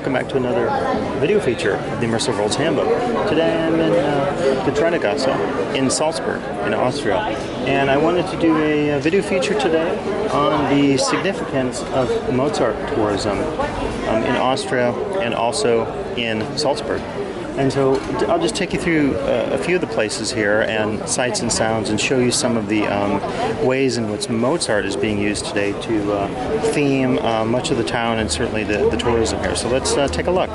welcome back to another video feature of the Immersive Worlds Handbook. Today I'm in the in Salzburg, in Austria, and I wanted to do a video feature today on the significance of Mozart tourism in Austria and also in Salzburg. And so I'll just take you through a few of the places here and sights and sounds and show you some of the ways in which Mozart is being used today to theme much of the town and certainly the tourism here. So let's take a look.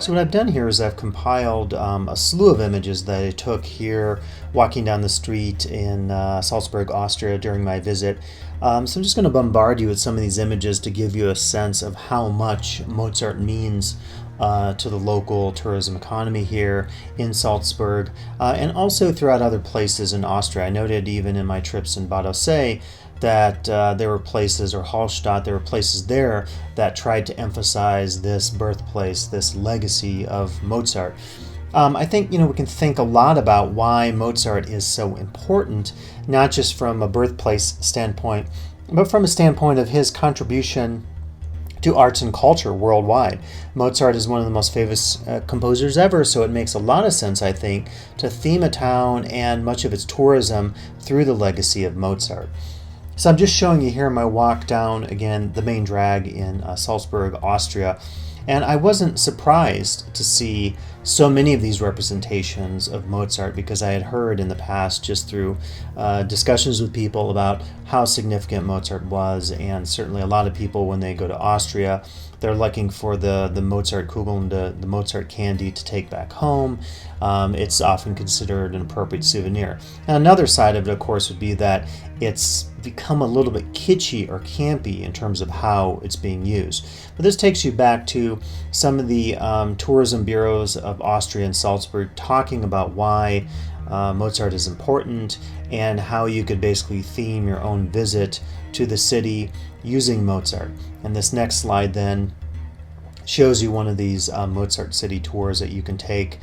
So what I've done here is I've compiled a slew of images that I took here walking down the street in Salzburg, Austria during my visit. So I'm just going to bombard you with some of these images to give you a sense of how much Mozart means to the local tourism economy here in Salzburg and also throughout other places in Austria. I noted even in my trips in Bad Aussee that there were places, or Hallstatt, there were places there that tried to emphasize this birthplace, this legacy of Mozart. I think, we can think a lot about why Mozart is so important, not just from a birthplace standpoint, but from a standpoint of his contribution to arts and culture worldwide. Mozart is one of the most famous composers ever, so it makes a lot of sense, I think, to theme a town and much of its tourism through the legacy of Mozart. So I'm just showing you here my walk down, again, the main drag in Salzburg, Austria. And I wasn't surprised to see so many of these representations of Mozart because I had heard in the past just through discussions with people about how significant Mozart was, and certainly a lot of people when they go to Austria, they're looking for the Mozart Kugeln, the Mozart candy to take back home. It's often considered an appropriate souvenir. And another side of it, of course, would be that it's become a little bit kitschy or campy in terms of how it's being used. But this takes you back to some of the tourism bureaus of Austria and Salzburg talking about why Mozart is important and how you could basically theme your own visit to the city using Mozart. And this next slide then shows you one of these Mozart city tours that you can take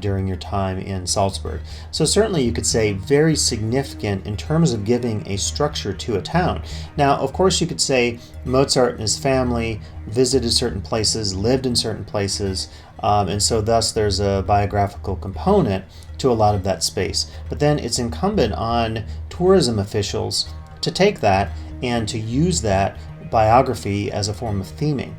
during your time in Salzburg. So certainly you could say very significant in terms of giving a structure to a town. Now, of course, you could say Mozart and his family visited certain places, lived in certain places, and so thus there's a biographical component to a lot of that space. But then it's incumbent on tourism officials to take that and to use that biography as a form of theming.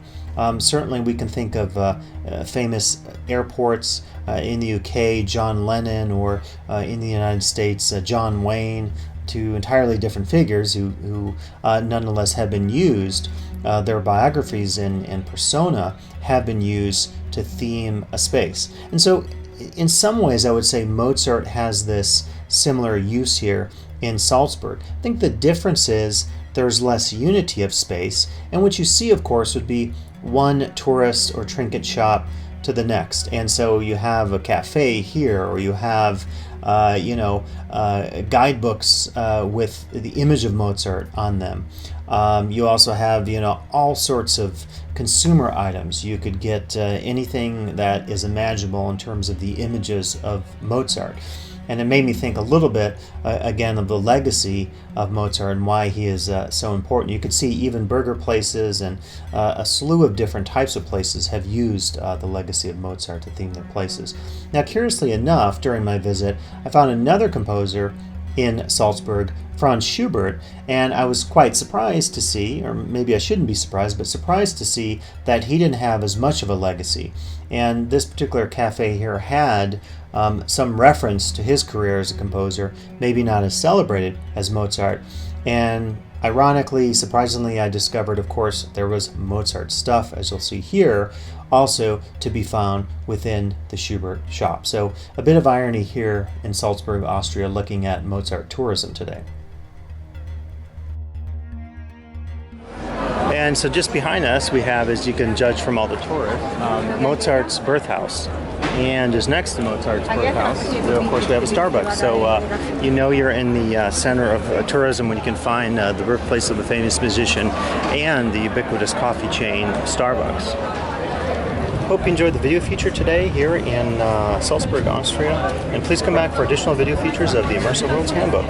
Certainly we can think of famous airports in the UK, John Lennon, or in the United States, John Wayne, two entirely different figures who nonetheless have been used. Their biographies and persona have been used to theme a space. And so in some ways I would say Mozart has this similar use here in Salzburg. I think the difference is there's less unity of space, and what you see, of course, would be one tourist or trinket shop to the next. And so you have a cafe here, or you have guidebooks with the image of Mozart on them. You also have all sorts of consumer items. You could get anything that is imaginable in terms of the images of Mozart. And it made me think a little bit, again, of the legacy of Mozart and why he is so important. You could see even burger places and a slew of different types of places have used the legacy of Mozart to theme their places. Now, curiously enough, during my visit, I found another composer in Salzburg, Franz Schubert, and I was quite surprised to see, or maybe I shouldn't be surprised, but surprised to see that he didn't have as much of a legacy. And this particular cafe here had some reference to his career as a composer, maybe not as celebrated as Mozart. And ironically, surprisingly, I discovered, of course, there was Mozart stuff, as you'll see here, also to be found within the Schubert shop. So a bit of irony here in Salzburg, Austria, looking at Mozart tourism today. And so just behind us we have, as you can judge from all the tourists, Mozart's birth house. And just next to Mozart's birth house, of course, we have a Starbucks. So you're in the center of tourism when you can find the birthplace of the famous musician and the ubiquitous coffee chain Starbucks. Hope you enjoyed the video feature today here in Salzburg, Austria. And please come back for additional video features of the Immersive Worlds Handbook.